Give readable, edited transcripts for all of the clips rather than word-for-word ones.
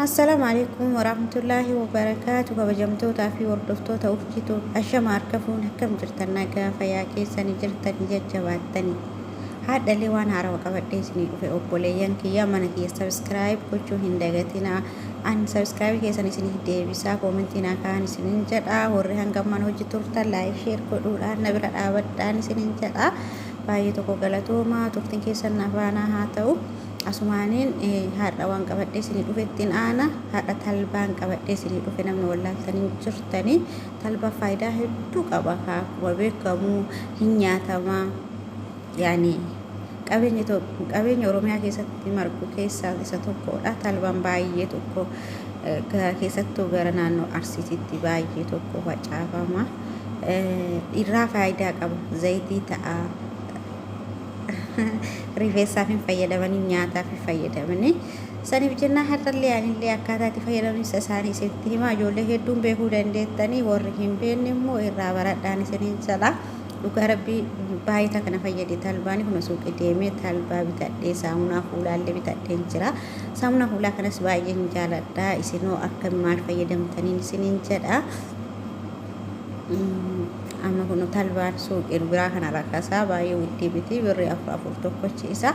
السلام عليكم ورحمة الله وبركاته. كبجمتوتا في وردفتوتا وفجتو الشمار كفون كم جرتنا فيا كيساني جرتني ججباتني هذا اللي وانا عرب قبديسني في أوبوليان كيا منكي سبسكرايب كوچو هندغتنا ان سبسكرايب كيساني سني دي بيسا كومنتينا كان سنين جدا ورهان كمان هجي تورتا لايك شير كودولا نبرا دابدان سنين جدا باي توكو غلطوما تورتين كيسان نفانا هاتو asumaanin haadha waan qabadhee isinii dhufettiin aana haadha talbaan qabadhee isinii dhufe namni wallaaltanii jirtanii talba faayidaa hedduu qaba akkuma beekamu hin nyaatama yaani qabeenya oromiyaa keessatti margu keessaa isa tokkodha talbaan baay'ee tokko keessattuu gara naannoo arsiititti baay'ee tokko facaafama irraa faayidaa qaba zayitii ta'a rifeensaa fi fayyadamanii nyaataa fi fayyadamanii saniif jennaa har'allee anillee akkaataatti fayyadamni isaanii isinitti himaa ijoollee hedduun beekuu dandeettanii warri hin beekne immoo irraa baradhaan isiniin jala dhugaa rabbii baay'ata kana fayyade talbaani kun suuqii deemee talbaa bitadhee saamunaa fuulaallee bitadheen jira saamunaa fuulaa kanas baay'ee hin jaaladha isinoo akka maal fayyadamtaniin isiniin jedha amma kun talbaan suuqii biraa kana rakkasaa baay'ee widdii biti birrii afur tokkochiisa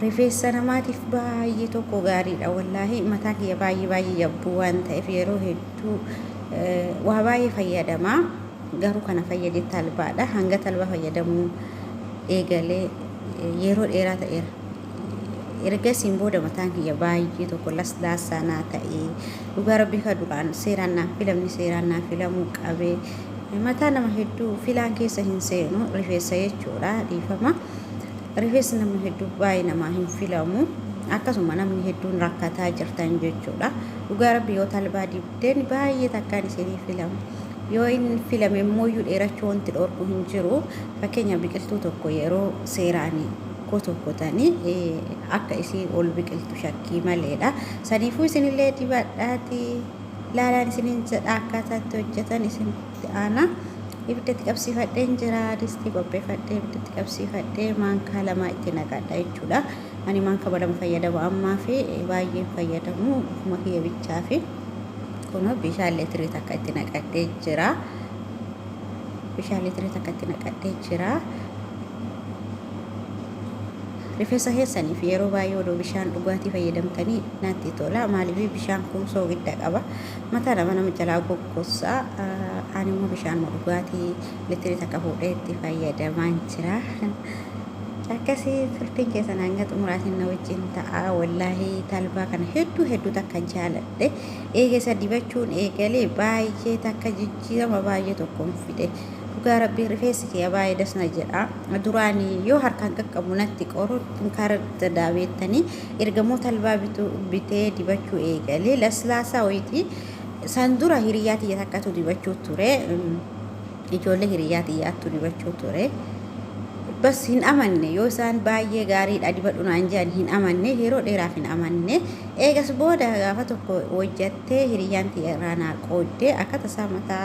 rifeensa namaatiif baay'ee tokko gaariidha wallaahi mataa kiyya baay'ee yabbuu waan ta'eef yeroo hedduu waa baay'ee fayyadamaa garuu kana fayyade talbaadha hanga talba fayyadamuu eegalee yeroo dheeraa ta'eera ergasiin booda mataan kiyya baay'ee tokko laslaasaa naa ta'ee dhugaa rabbii ka duraan seeraan naaf filamuu qabee mataa nama hedduu filaan keessa hin seenu rifeensa jechuudha dhiifama rifeensi nama hedduu baay'ee namaa hin filamu akkasuma namni hedduun rakkataa jirtan jechuudha dhugaa rabbii yoo talbaa dibdeen baay'ee takkaan isinii filamu yoo inni filame immoo dheerachuu wanti dhorku hin jiru fakkeenya biqiltuu tokko yeroo seeraanii kotokotanii akka isii ol biqiltu shakkii maleedha saniifuu isinillee dibadhaati laalaan isiniin jedha akkaataatti hojjetan isinitti aana ibiddatti qabsiifadheen jira distii qopheeffadhee ibiddatti qabsiifadhee maankaa lama itti naqadha jechuudha ani maankaa lama fayyadamu ammaa fi baay'ee fayyadamu ufuma kiyya bichaa fi kunoo bishaan leetirii takka itti naqadhee jira rifeensa keessaniif yeroo baay'ee odoo bishaan dhugaatii fayyadamtanii natti tola maaliif bishaan kun soogidda qaba mataa nama jalaa goggosaa ani immoo bishaan dhugaatii leetirii takka fuudhee itti fayyadamaan jira akkasii turtiin keessan hanga xumuraatiin na wajjin ta'a wallaahi talbaa kana hedduu takka jaaladhe eegessa dibachuun eegalee baay'ee takka jijjiirama baay'ee tokkoon fide dhugaa rabbii rifeensi kiyya baay'ee dasna jedha duraanii yoo harkaan qaqqabu natti qorootti kaarratti daabeettanii ergamoo talbaa bitee dibachuu eegalee laslaasaa wayitii san dura hiriyaa tiyya takkatu dibachuu ture ijoollee hiriyaa tiyyaattu dibachuu ture bas hin amanne yoo isaan baay'ee gaariidha dibadhu naan jedhan hin amanne yeroo dheeraaf hin amanne eegas booda gaafa tokko hojjattee hiriyaan tiyya irraa naa qooddee akka tasaa mataa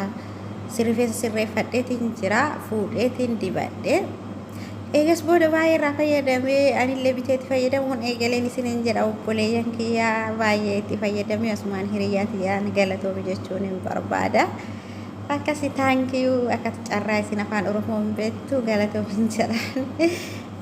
rifeensa sirreeffadheetiin jira fuudheetiin dibadhee eegas booda baay'ee irraa fayyadamee anillee biteetti fayyadamuun eegaleen isiniin jedha obboleeyyan kiyyaa baay'ee itti fayyadamee asumaan hiriyaa tiyyaan galatoomi jechuun hin barbaada akkasi taankiyuu akka carraa isin afaan oromoo hin beektu galatoomi jedhan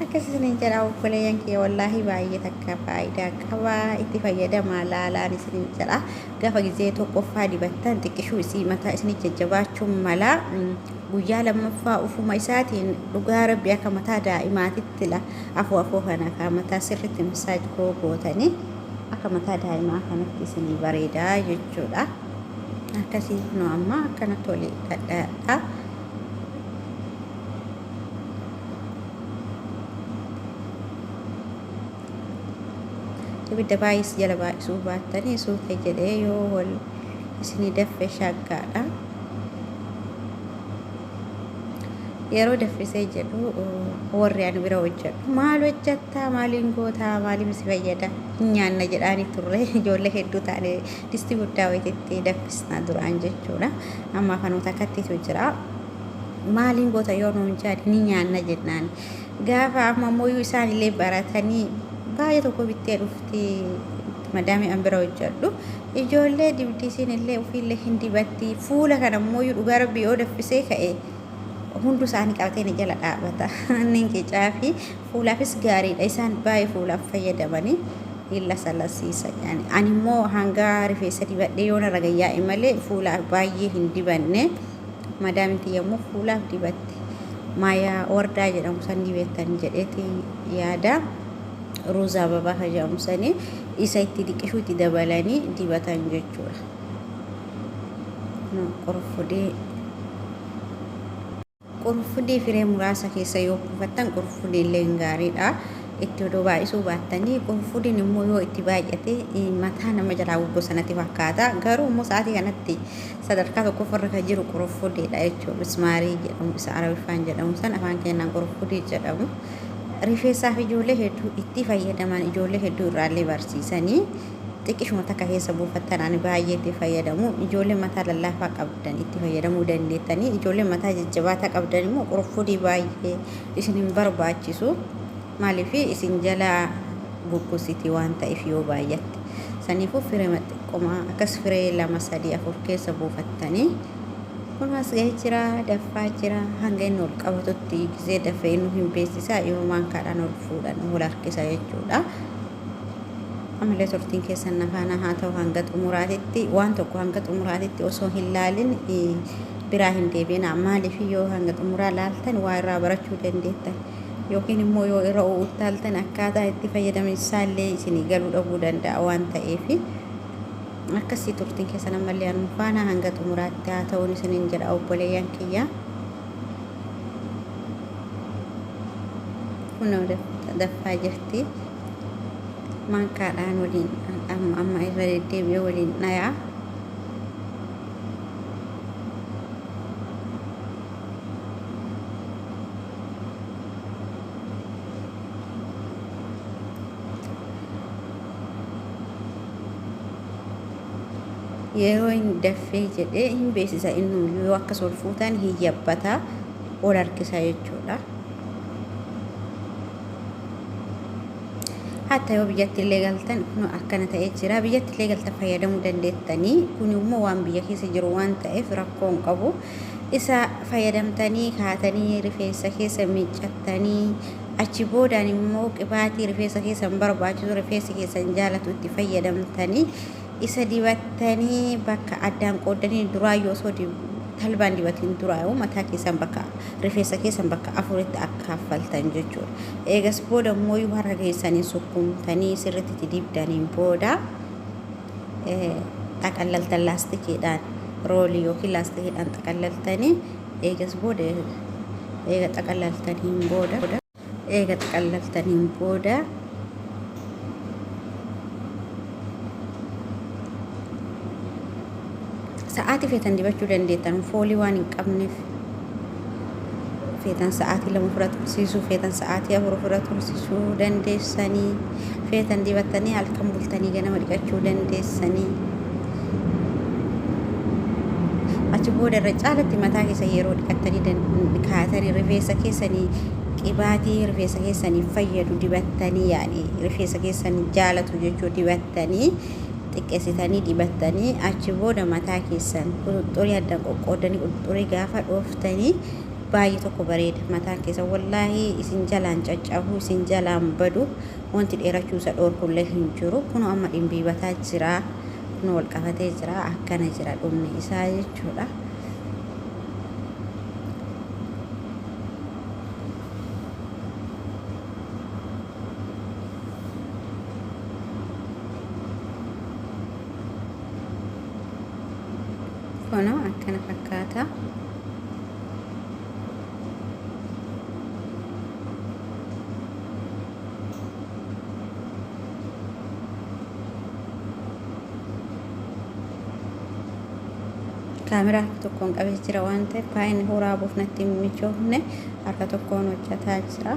akkasi isiniin jedha obboleeyyan kiyya wallaahi baay'ee takka faayidaa qaba itti fayyadamaa laalaan isiniin jedha gaafa gizee tokkoffaa dibattan xiqqishuu isii mataa isinii jajjabaachuun mala guyyaa lammaffaa ufuma isaatiin dhugaa rabbii akka mataa daa'imaatitti afoo kana akka mataa sirriitti masaaj gootanii akka mataa daa'imaa kanatti isinii bareedaa jechuudha akkasii kunoo amma akkana tole dhadhaadha ibidda baay'is jala baay'isuu baattanii suuta jedhee yoo wal isinii daffe shaggaadha yeroo daffisee jedhu warri ani bira hojjedhu maal hojjettaa maaliin gootaa maaliif si fayyada nyaanna jedhaanii turre ijoollee hedduu taane distii guddaa wayititti daffisnaa duraan jechuudha amma kanoota akkattiitu jira maaliin goota yoo nuun jaadi ni nyaanna jennaan gaafa amma ammoo isaanillee baratanii baay'ee tokko bittee dhufti madaami an bira hojjedhu ijoollee dibdisiin illee ofiillee hin dibatti fuula kana immoo dhugaa rabbii yoo daffisee ka'e hundu isaanii qabatee ni jala dhaabata inni qicaa fi fuulaafis gaariidha isaan baay'ee fuulaaf fayyadamanii illa salasiisa yani ani immoo hanga rifeensa dibadhee yoo narra gayyaa'e malee fuulaaf baay'ee hin dibanne madaamiti yommuu fuulaaf dibatti maayaa wardaa jedhamu san dibeettan jedheeti yaada ruuza ababaa jedhamu sanii isa itti diqishuu itti dabalanii dibatan jechuudha. Qurufudee firee muraasa keessa yoo kuufattan qurufudee illee gaariidha. Itti odoo baay'isuu baattanii qurufudeen immoo yoo itti baay'ate mataa nama jalaa goggosanatti fakkaata. Garuu immoo sa'aatii kanatti sadarkaa tokko ofirra kan jiru qurufudeedha jechuudha. Mismaarii jedhamu isa arabiffaan jedhamu san afaan keenyaan qurufudee jedhamu. Rifeensaaf ijoollee hedduu itti fayyadaman ijoollee hedduu irraallee barsiisanii xiqqishuma takka keessa buufattan ani baay'ee itti fayyadamu ijoollee mataa lallaafaa qabdan itti fayyadamuu dandeettanii ijoollee mataa jajjabaataa qabdan immoo qurufudii baay'ee isin hin barbaachisu maaliif isin jala guggusiti waan ta'eef yoo baay'atte saniifuu firee xiqquma akkas firee 2 3 4 keessa buufattanii kun as ga'ee jira daffaa jira hanga inni ol qabatutti gisee dafee inni hin beeksisaa yoo maankaadhaan ol fuudhan ol harkisa jechuudha. Ammallee turtiin keessan nafaana haa ta'u hanga xumuraatitti waan tokko hanga xumuraatitti osoo hin laalin biraa hin deebiin maaliif yoo hanga xumuraa laaltan waa irraa barachuu dandeettan yookiin immoo yoo irra utaaltan akkaataa itti fayyadaminsaallee isinii galuu dhabuu danda'a waan ta'eef akkasii turtiin keessan ammallee anu faana hanga xumuraatti haa ta'uun isiniin jedha obboleeyyan kiyya. Kunoo daffaa jirti maankaadhaan waliin amma irra deddeebi'ee waliin dhayaa. Yeroo inni daffee jedhee hin beeksisa inni yoo akkas ol fuutan hin yabbata ol harkisa jechuudha. Hatta yoo biyyatti illee galtan kun akkana ta'ee jira biyyatti illee galtan fayyadamuu dandeettanii kun immoo waan biyya keessa jiru waan ta'eef rakkoo hin qabu isa fayyadamtanii kaatanii rifeensa keessa miiccattanii achi boodaan immoo qibaatii rifeensa keessa hin barbaachisu rifeensi keessan jaalatu itti fayyadamtanii isa dibattanii bakka addaan qoodanii duraa yoo osoo talbaan dibatiin duraa yoo mataa keessan bakka rifeensa keessan bakka afuritti akka kaffaltan jechuudha. Eegas booda immoo yoo harka keessanii sukkumtanii sirriitti dibdaniin booda xaqallaltan laastikiidhaan roolii yookiin laastikiidhaan xaqallaltanii eegas booda eega xaqallaltaniin booda sa'aatii feetan dibachuu dandeettan foolii waan hin qabneef feetan sa'aatii 2 fura tursiisuu feetan sa'aatii 4 fura tursiisuu dandeessanii feetan dibattanii halkan bultanii ganama dhiqachuu dandeessanii achi booda irra caalatti mataa keessa yeroo dhiqattanii kaatanii rifeensa keessanii qibaatii rifeensa keessanii fayyadu dibattanii yaani rifeensa keessanii jaalatu jechuu dibattanii xiqqeessitanii dibattanii achi booda mataa keessan quxuxurii addaan qoqqoodanii quxuxurii gaafa dhooftanii baay'ee tokko bareeda mataan keessan wallaahi isin jalaan caccabu isin jalaan badu wanti dheerachuu isa dhoorkullee hin jiru kun amma dhimbiibataa jira kun wal qabatee jira akkana jira dhumni isaa jechuudha. Kunoo akkana fakkaata. Kaameraa tokkoon qabee jira waan ta'eef baay'inni horaa buufnatti hin mijoofne harka tokkoon hojjetaa jira.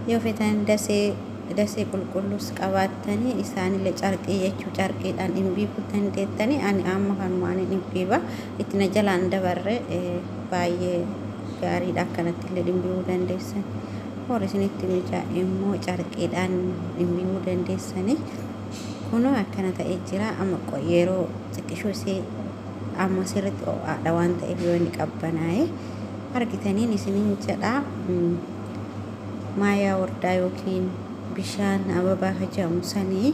Yoo feetan dasee qulqulluus qabaattanii isaanillee carqii jechuu carqiidhaan dhimbiibuu dandeettanii ani amma kanumaan dhimbiiba itti na jalaan dabarre baay'ee gaariidha akkanatti illee dhimbiibuu dandeessan hor isinitti mijaa immoo carqiidhaan dhimbiibuu dandeessanii kunoo akkana ta'ee jira amma yeroo xiqqishuu isii amma sirriitti ho'aadha waan ta'eef yoo inni qabbanaa'e argitaniin isiniin jedha maayaa wardaa yookiin bishaan ababaa jedhamu sanii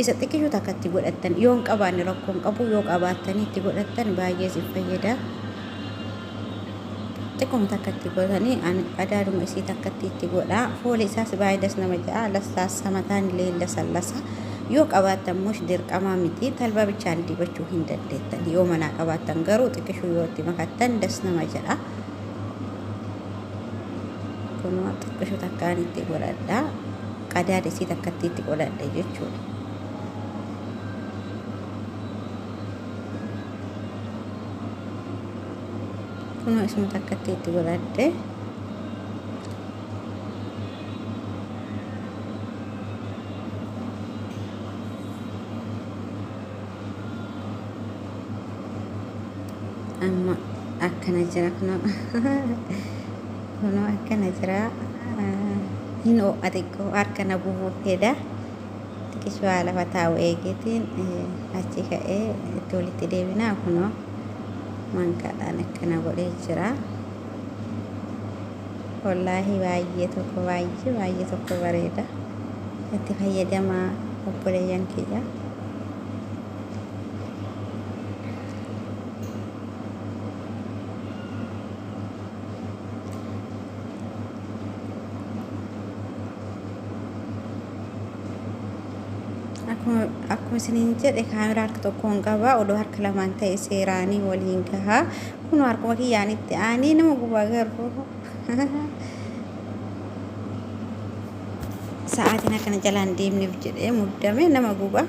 isa xiqqishuu takka itti godhattan yoo hin qabaanne rakkoon qabu yoo qabaattanii itti godhattan baay'ee si fayyada. xiqquma takka itti godhanii qadaaduma isii takka itti godhaa foolii isaas baay'ee das nama ja'a lassaassa mataan illee lasallasa yoo qabaattan mosh dirqamaa miti talba bichaan dibachuu hin dandeettan yoo manaa qabaattan garuu xiqqishuu yoo itti makattan das nama jedha. kunoo xiqqishuu takkaan itti godhadhaa qadaada isii takka itti godhadhe jechuudha. kunoo isuma takka itti godhadhe amma akkana jira kunoo akkana jira hin ho'a xiqqoo harkana buufuu fedha xiqqishuu lafa taa'u eegeetiin achi ka'ee itti walitti deebinaa kunoo mankaadhaan akkana godhee jira. wallaahi baay'ee tokko bareeda itti fayyadamaa obboleeyyan kiyya. akkuma isiniin jedhe kaameraa harka tokkoon qaba odoo harka lamaan ta'e seeraanii waliin gahaa kun harkuma kiyyaanitti aanee nama gubaa garuu sa'aatiin akkana jalaan deemneef jedhee muddame nama guba.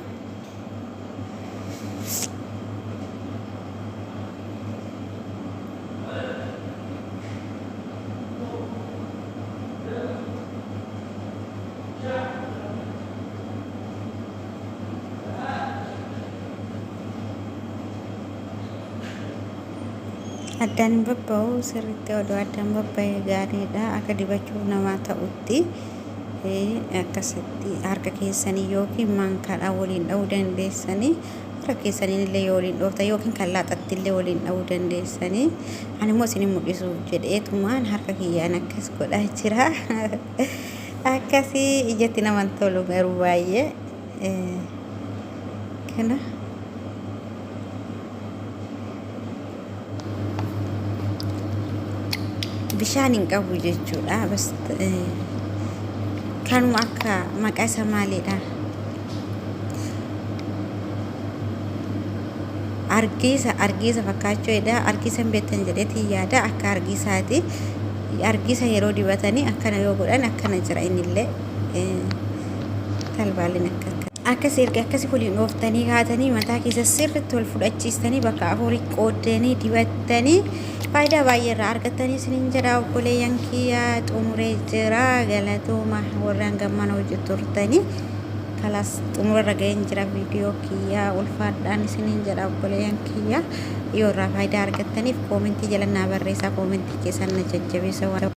addaan hin babba'u sirriitti odoo addaan babba'ee gaariidha akka dibachuuf namaa ta'utti akkasitti harka keessanii yookiin mankaadhaan waliin dha'uu dandeessanii harka keessaniin illee yoo waliin dhooftan yookiin kan laaxatti illee waliin dha'uu dandeessanii ani immoo isin mul'isuuf jedheetumaan harka kiyyaan akkas godhaa jira akkasii ijatti naman tolu garuu baay'ee kana bishaan hin qabu jechuudha. bas kanuma akka maqaa isa maaliidha argiisa fakkaachuudha. argiisa hin beektan jedheetii yaada akka argiisaati. argiisa yeroo dibatanii akkana yoo godhan akkana jira innillee talbaalin akkasii erga akkasii waliin dhooftanii kaatanii mataa keessa sirriitti wal fudhachiistanii bakka afurii qooddanii dibattanii faayidaa baay'ee irraa argattanii isiniin jedha obboleeyyan kiyya. xumuree jira galatooma warraan gammaan hojii turtanii kalas xumurarra ga'een jira viidiyoo kiyya ulfaadhaan isiniin jedha obboleeyyan kiyya. yoo irraa faayidaa argattaniif koomentii jalannaa barreessaa koomentii keessan na jajjabeessa.